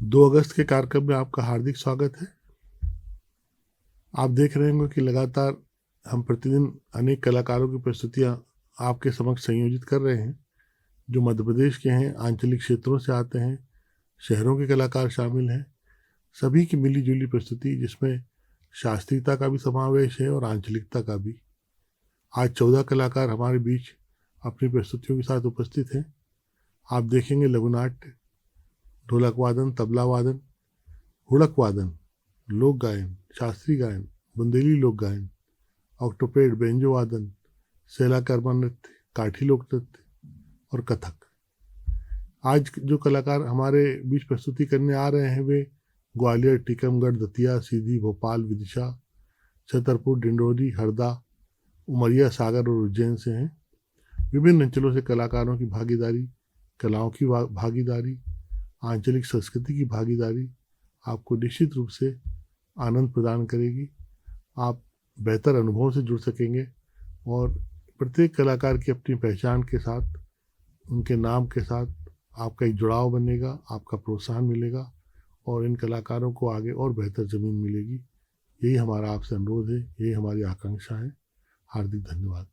2 अगस्त के कार्यक्रम में आपका हार्दिक स्वागत है। आप देख रहे होंगे कि लगातार हम प्रतिदिन अनेक कलाकारों की प्रस्तुतियां आपके समक्ष संयोजित कर रहे हैं, जो मध्य प्रदेश के हैं, आंचलिक क्षेत्रों से आते हैं, शहरों के कलाकार शामिल हैं। सभी की मिली जुली प्रस्तुति, जिसमें शास्त्रीयता का भी समावेश है और आंचलिकता का भी। आज 14 कलाकार हमारे बीच अपनी प्रस्तुतियों के साथ उपस्थित हैं। आप देखेंगे लघु नाट्य, ढोलक वादन, तबला वादन, हुड़क वादन, लोक गायन, शास्त्रीय गायन, बुंदेली लोक गायन, ऑक्टोपेड, बेंजो वादन, सेला कर्मा नृत्य, काठी लोक नृत्य और कथक। आज जो कलाकार हमारे बीच प्रस्तुति करने आ रहे हैं वे ग्वालियर, टीकमगढ़, दतिया, सीधी, भोपाल, विदिशा, छतरपुर, डिंडोरी, हरदा, उमरिया, सागर और उज्जैन से हैं। विभिन्न अंचलों से कलाकारों की भागीदारी, कलाओं की भागीदारी, आंचलिक संस्कृति की भागीदारी आपको निश्चित रूप से आनंद प्रदान करेगी। आप बेहतर अनुभव से जुड़ सकेंगे और प्रत्येक कलाकार की अपनी पहचान के साथ, उनके नाम के साथ आपका एक जुड़ाव बनेगा, आपका प्रोत्साहन मिलेगा और इन कलाकारों को आगे और बेहतर ज़मीन मिलेगी। यही हमारा आपसे अनुरोध है, यही हमारी आकांक्षा है। हार्दिक धन्यवाद।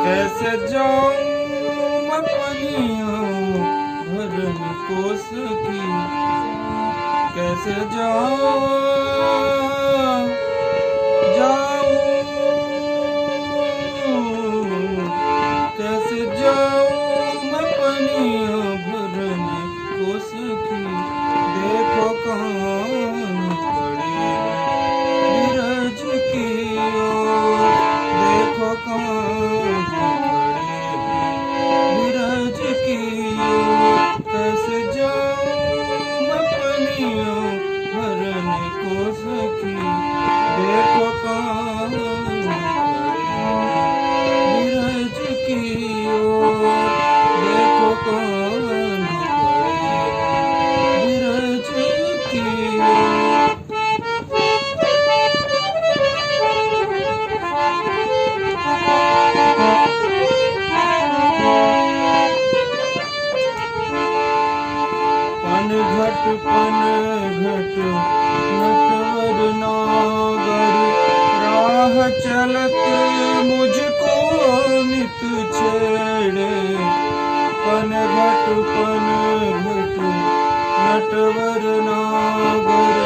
कैसे जाऊं मैं पनिया भरन कोस की, कैसे कैसे जाऊं मैं पनिया भरन कोस की। देखो कान पड़ी बिरज की ओर, देखो कान बिरज की ओर। कैसे जाऊं मैं पनिया भरन कोस की। देखो कान बिरज की ओर, देखो कान बिरज की ओर। पन घट नटवर नागर, राह चलत मुझको नित छेड़े। पन घट नटवर नागर,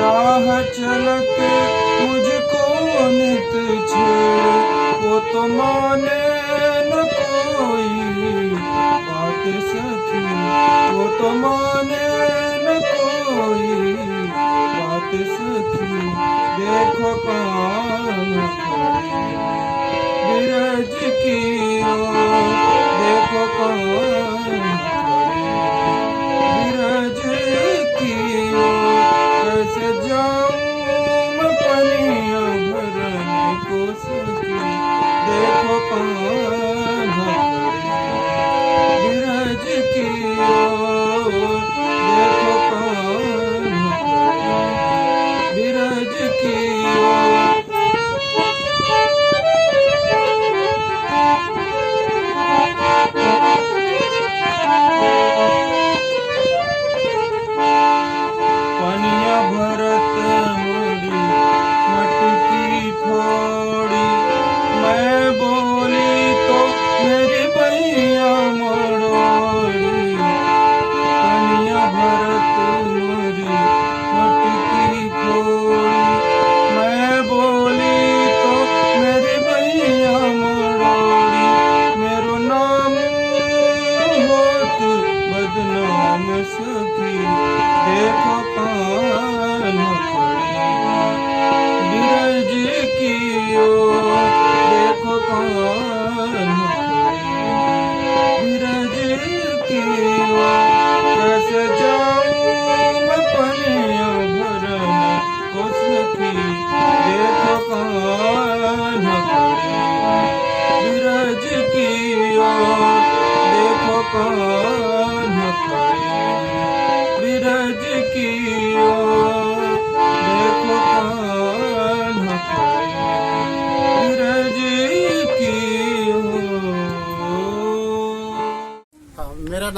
राह चलत मुझको नित छेड़े। वो तो माने न कोई बात सखी, वो तो माने न कोई बात सखी। देखो कान खड़ी बिरज की ओर, देखो कान खड़ी बिरज की ओर। कैसे जाऊं मैं पनिया भरन कोस की। देखो कान खड़ी बिरज की ओर, देखो कान खड़ी बिरज की ओर। पनिया भरत मुड़ी मटकी फोड़ी, मैं बोली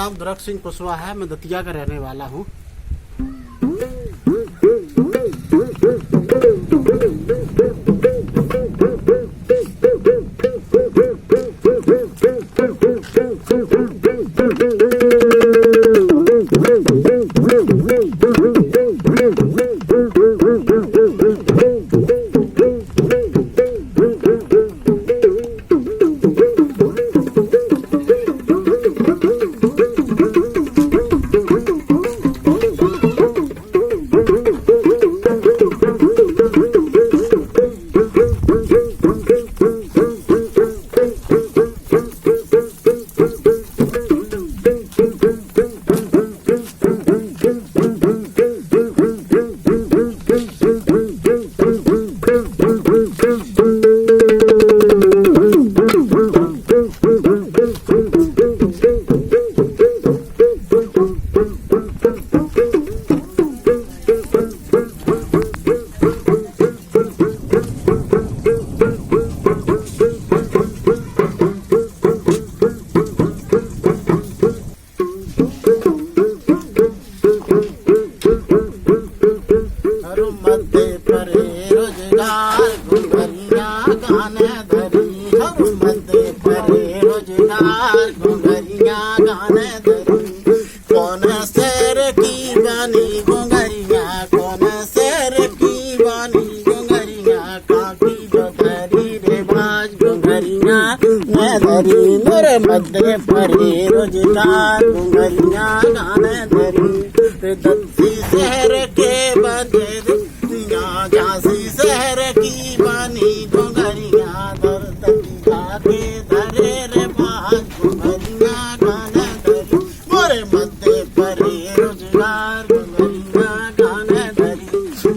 नाम दुर्ग सिंह कुशवाहा है। मैं दतिया का रहने वाला हूँ। मोरे मध्य परे रोजगार घुंघरिया गाने धरी दत्ती शहर के बंदे झांसी शहर की बानी घुंघरिया दर दतिया के धरे रे बाज घुंघरिया गाने धरी मोरे मध्य परे रोजगार घुंघरिया गाने धरी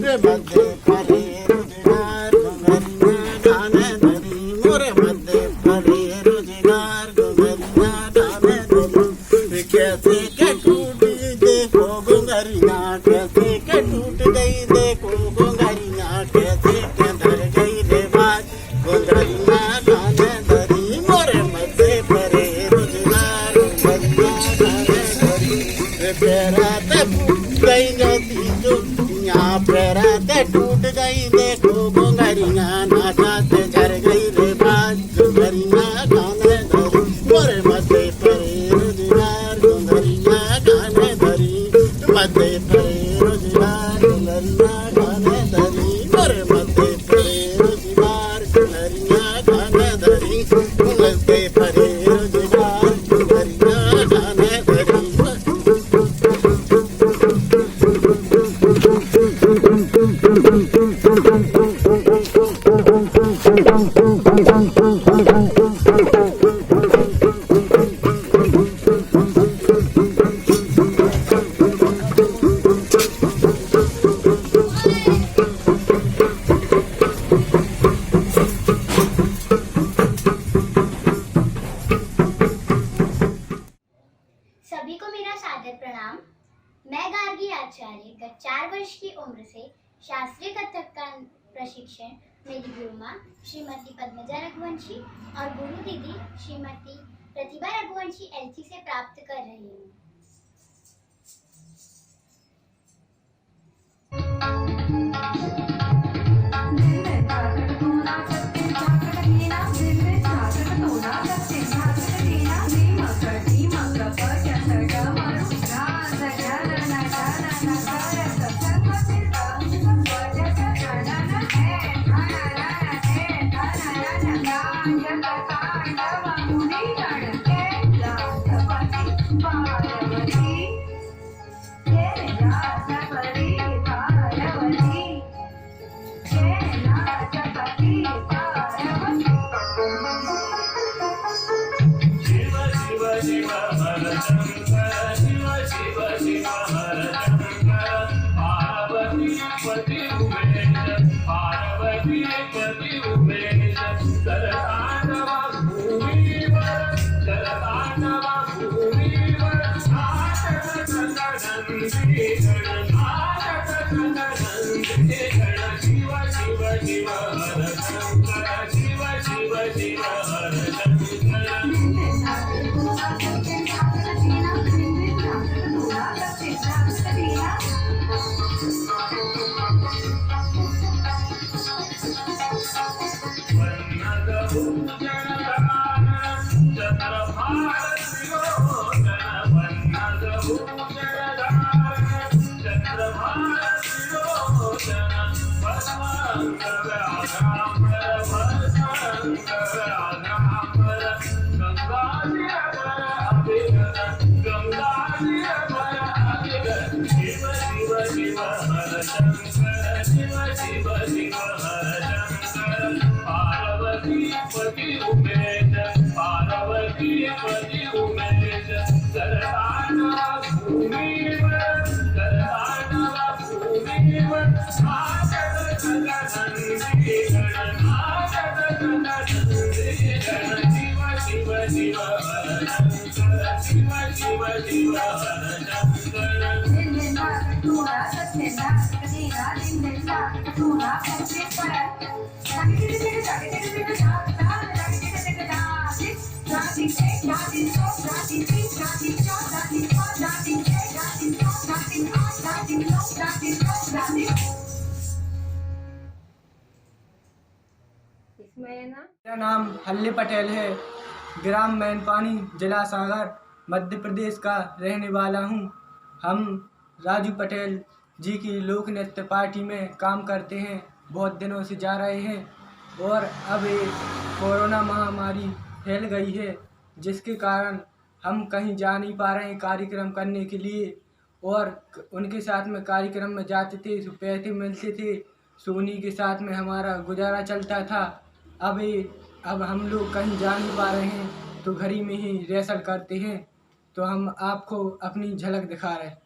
रे मध्य परे रोजगार घुंघरिया गाने धरी मोरे मध्य परे कैसे के टूट देखो घुंघरिया कैसे के टूट गई देखो घुंघरिया कैसे के धर गई रे बाज घुंघरिया गाने धरी मोरे मध्य परे रोजगार घुंघरिया गाने धरी रे पैरा ते टूट गई नदी दुनिया पैरा ते टूट गई देखो घुंघरिया नाचाते झर गई रे बाज घुंघरिया गाने धरी मोरे मध्य परे मध्य परे रोजगार घुंघरिया गाने धरी मोरे मध्य परे रोजगार घुंघरिया गाने धरी मध्य परे रोजगार घुंघरिया गाने धरी सभी को मेरा सादर प्रणाम। मैं गार्गी आचार्य गत 4 वर्ष की उम्र से शास्त्रीय कथक का प्रशिक्षण मेरी गुरु माँ श्रीमती पद्मजा रघुवंशी और गुरु दीदी श्रीमती प्रतिभा रघुवंशी एलसी से प्राप्त कर रही हूँ। मेरा नाम हल्ली पटेल है। ग्राम मैनपानी, जिला सागर, मध्य प्रदेश का रहने वाला हूँ। हम राजू पटेल जी की लोक नृत्य पार्टी में काम करते हैं, बहुत दिनों से जा रहे हैं। और अब ये कोरोना महामारी फैल गई है, जिसके कारण हम कहीं जा नहीं पा रहे हैं कार्यक्रम करने के लिए। और उनके साथ में कार्यक्रम में जाते थे तो पैसे मिलते थे, सो उन्हीं के साथ में हमारा गुजारा चलता था। अब हम लोग कहीं जा नहीं पा रहे हैं तो घर ही में ही रिहर्सल करते हैं। तो हम आपको अपनी झलक दिखा रहे हैं।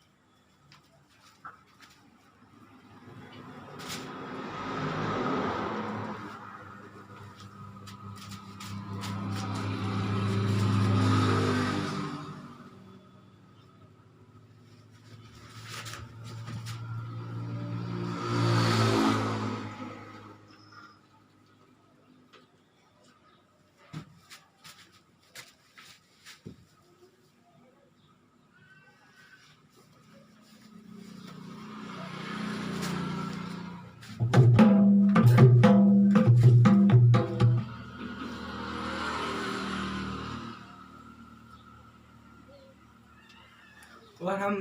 और हम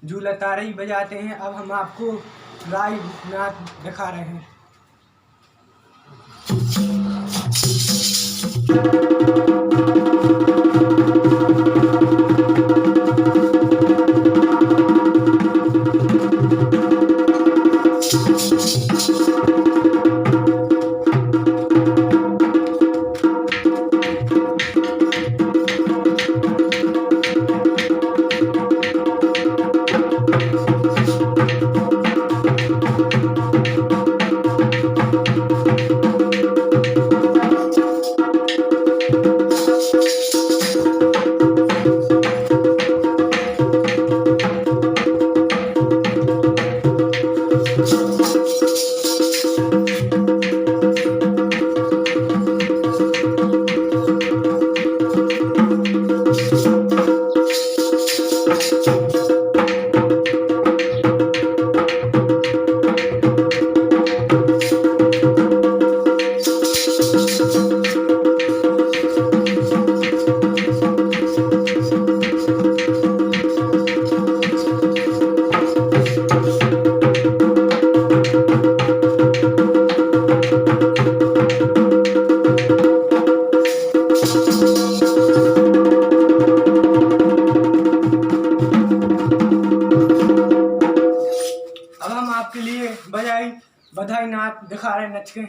झूला तारे ही बजाते हैं। अब हम आपको लाइव नाच दिखा रहे हैं। आपके लिए बधाई नाच दिखा रहे नच के।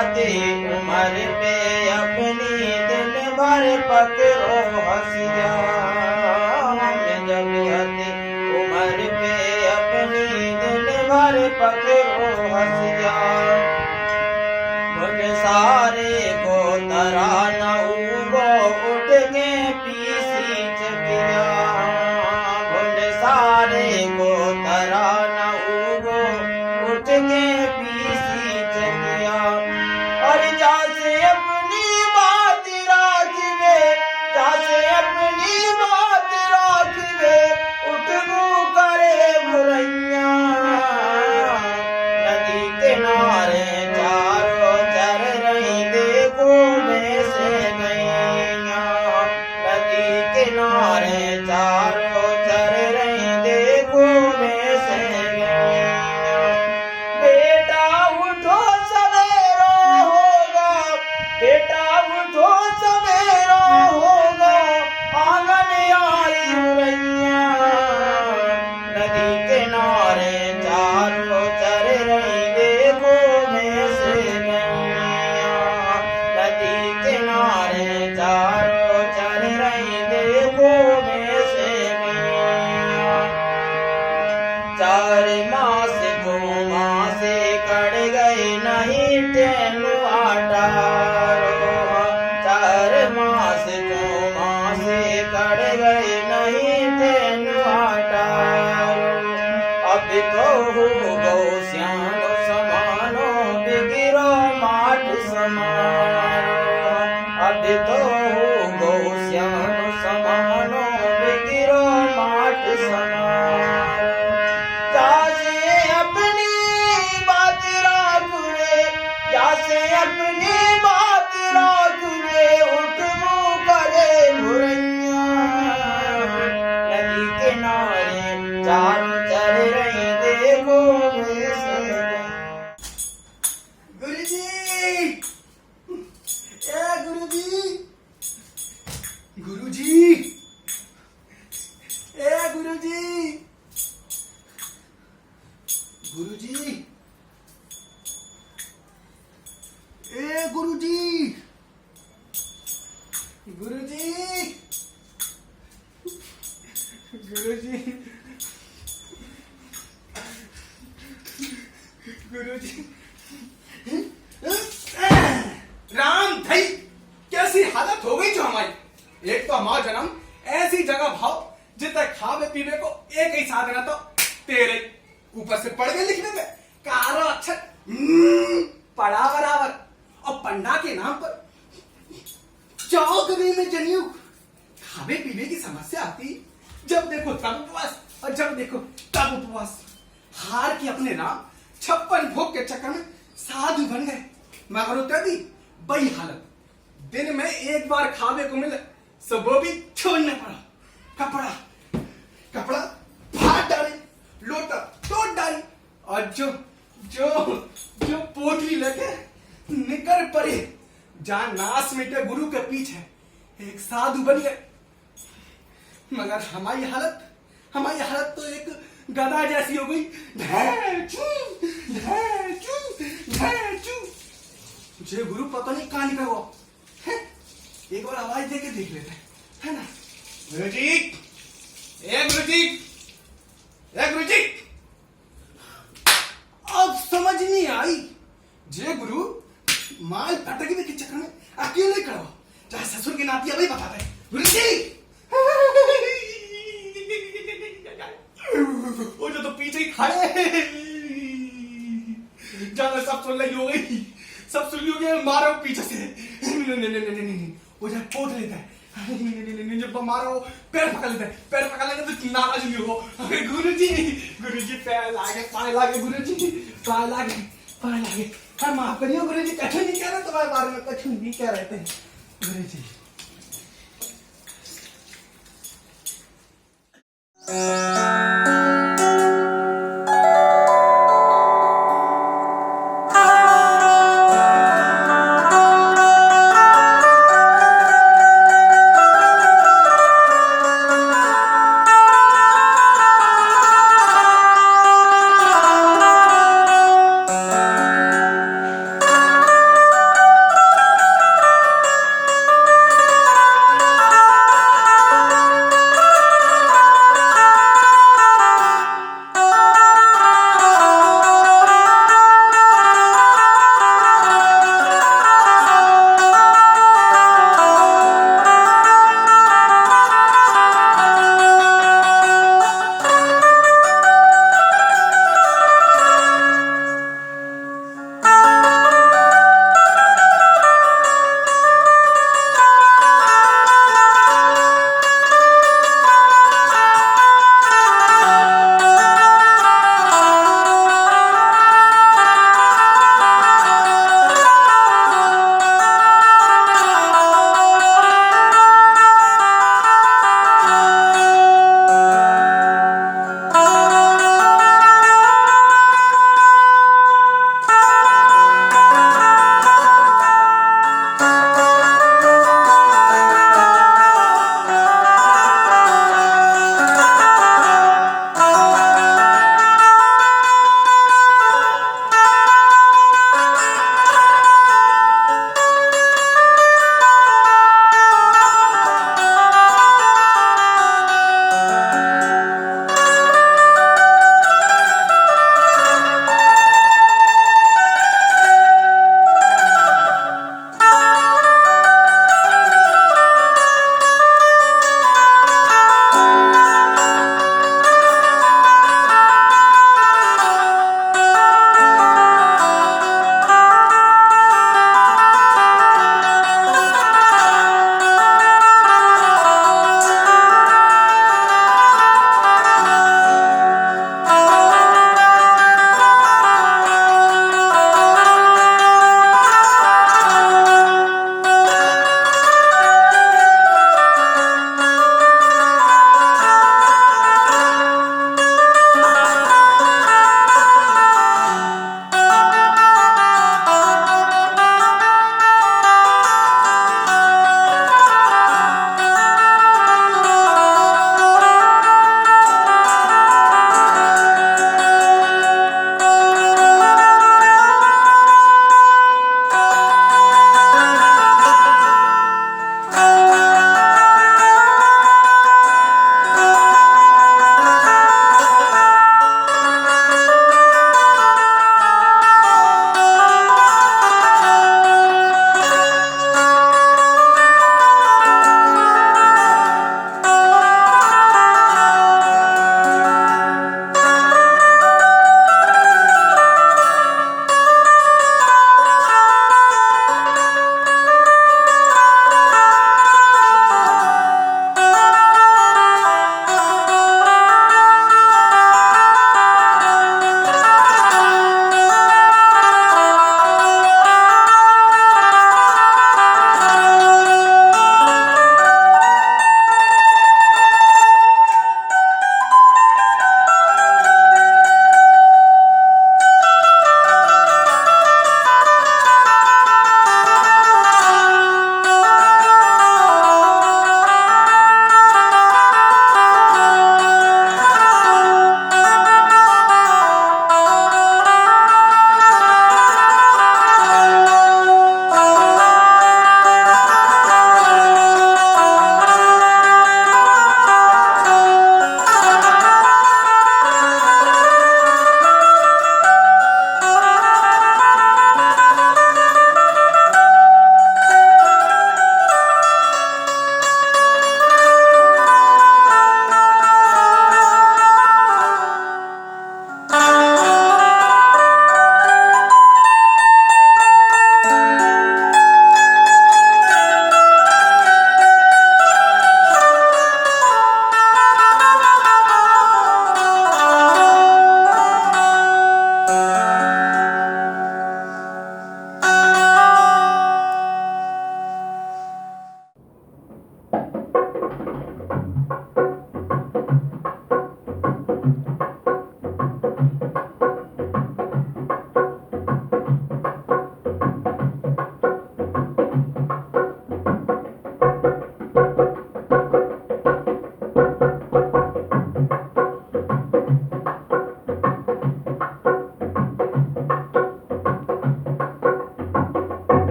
आती उम्र पे अपनी दिन भर पकड़ो हंसिया जब आती उम्र पे अपनी दिन भर पकड़ो हंसिया उन सारे को तराना उगो उठ के पीसी चकिया उन सारे को तराना उगो उठ के पीसी चकिया और जासे अपनी बात राखवे जासे अपनी बात राखवे उठबू करे बुरैया नदी किनारे चारों चर रही देखो में से गैया नदी किनारे चारों चर रही देखो में से गैया बेटा उठो सवेरा होगा बेटा उठो सवेरा होगा आंगन आई उरैया नदी किनारे चारों चर रही देखो में से गैया नदी किनारे चारों चर रही देखो में से गैया 4 मास 2 मास कट गए नहीं टेनु आटा 4 मास 2 मास कट गए नहीं टेनु आटा अब तो हो गो श्याम समानो बिगिरो माठ समारो अब तो हो गो श्याम समानो बिगिरो माठ समारो जासे अपनी बात राखवे जासे अपनी बात राखवे उठबू करे बुरैया नदी किनारे चारों चर रही देखो में से गुरुजी ए गुरुजी गुरुजी ए गुरुजी गुरुजी ए गुरुजी गुरुजी गुरुजी गुरुजी राम धई कैसी हालत हो गई जो हमारी एक तो हमारा जन्म ऐसी जगह भाव जितना खावे पीवे को एक ही साधन है तो तेरे ऊपर से पढ़ गए लिखने में कारो अक्षर पढ़ा बराबर और पंडा के नाम पर चौकवे में जनेऊ खावे पीवे की समस्या आती जब देखो तब उपवास और जब देखो तब उपवास हार के अपने नाम 56 भोग के चक्कर में साधु बन गए मगर उतरती बड़ी हालत दिन में एक बार खावे को मिले सब वो भी छोड़ना पड़ा कपड़ा कपड़ा फाड़ डाले लोटा तोड़ डाली और जो जो जो पोटली लेके निकल पड़े जहां नाश मिटे गुरु के पीछे एक साधु बन गए मगर हमारी हालत तो एक गधा जैसी हो गई मुझे गुरु पता नहीं कहां निकला हुआ है एक बार आवाज दे के देख लेते हैं है ना गुरुजी ए गुरुजी ए गुरुजी अब समझ नहीं आई जे गुरु माल पटकने के चक्कर में अकेले खड़ा हो चाहे ससुर की नाती अभी बताते गुरुजी वो जो तो पीछे ही खड़े जाना सब सुन लगी हो गई सब सुन ली हो मारो पीछे से नहीं वो जब पोट लेता है जब मारो पैर पकड़ लेता है पैर पकड़ लेगा तो नाराज नहीं हो गुरुजी पैर लागे पाए लागे गुरुजी पाए लागे हाँ माफ करियो गुरुजी कछु नहीं कह रहे तुम्हारे बारे में कछु नहीं कह रहे थे गुरुजी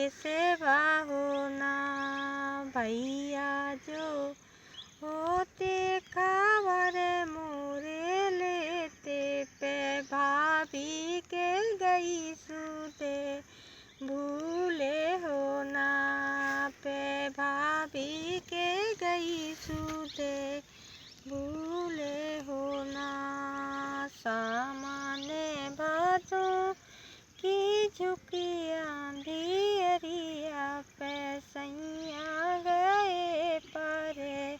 दिसेवा होना भैया जो होते खबर मोरे लेते पे भाभी के गई सूते भूले होना पे भाभी के गई सूते भूले होना सामने भादों की झुकी आंधी अरिया पे सैया गए परे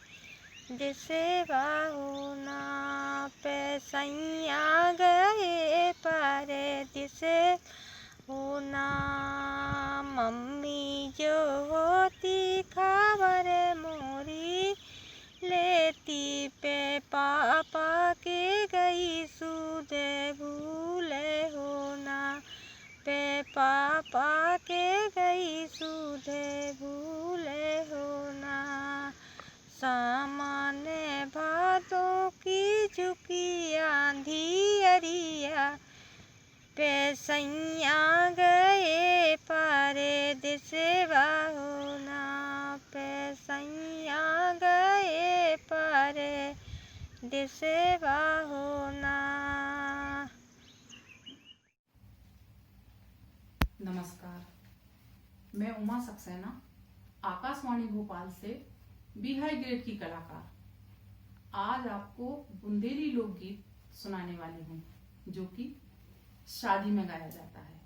दिसेवा होना पे सैया गए परे दिसे होना मम्मी जो होती खबर मोरी लेती पे पापा के गई सूदे भूले होना पे पापा के गई सूदे भूले होना सामने भादों की झुकी आंधी अरिया पे सैया गए पारे दिसेवा होना पे सैया गए पारे दिसेवा होना। नमस्कार, मैं उमा सक्सेना आकाशवाणी भोपाल से बी हाई ग्रेड की कलाकार आज आपको बुंदेली लोकगीत सुनाने वाली हूँ जो कि शादी में गाया जाता है।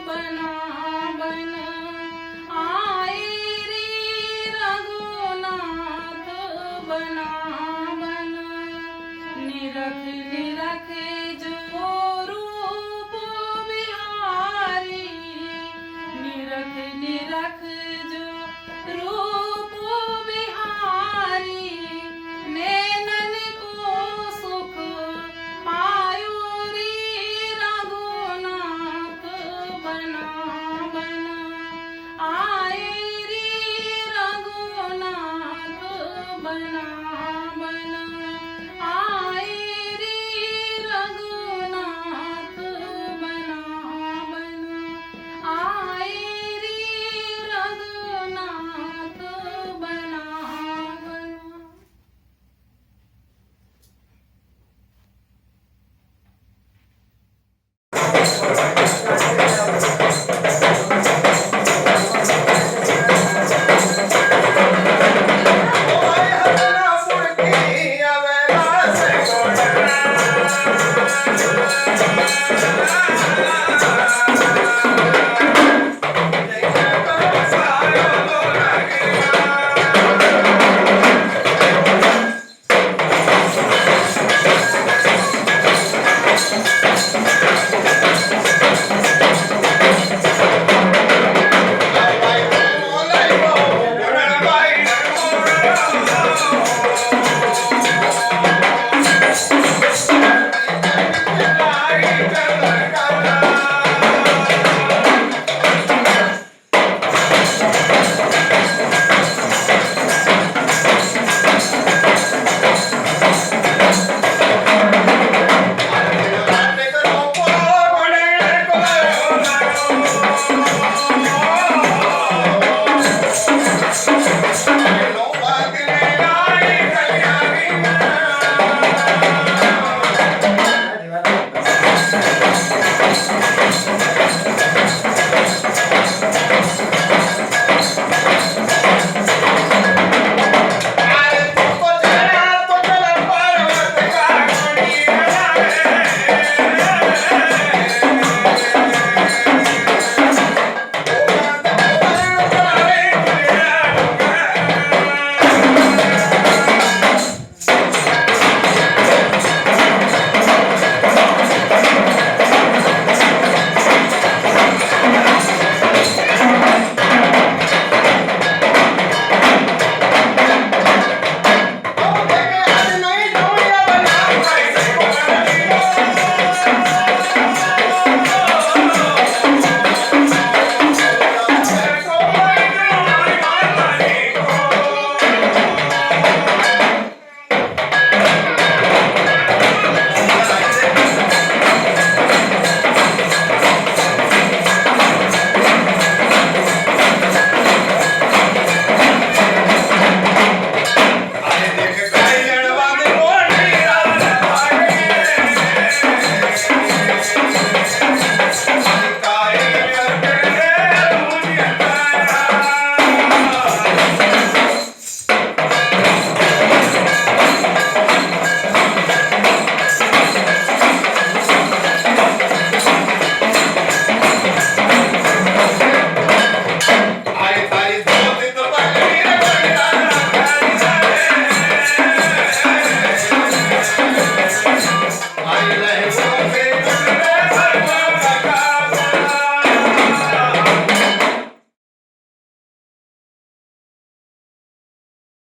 बना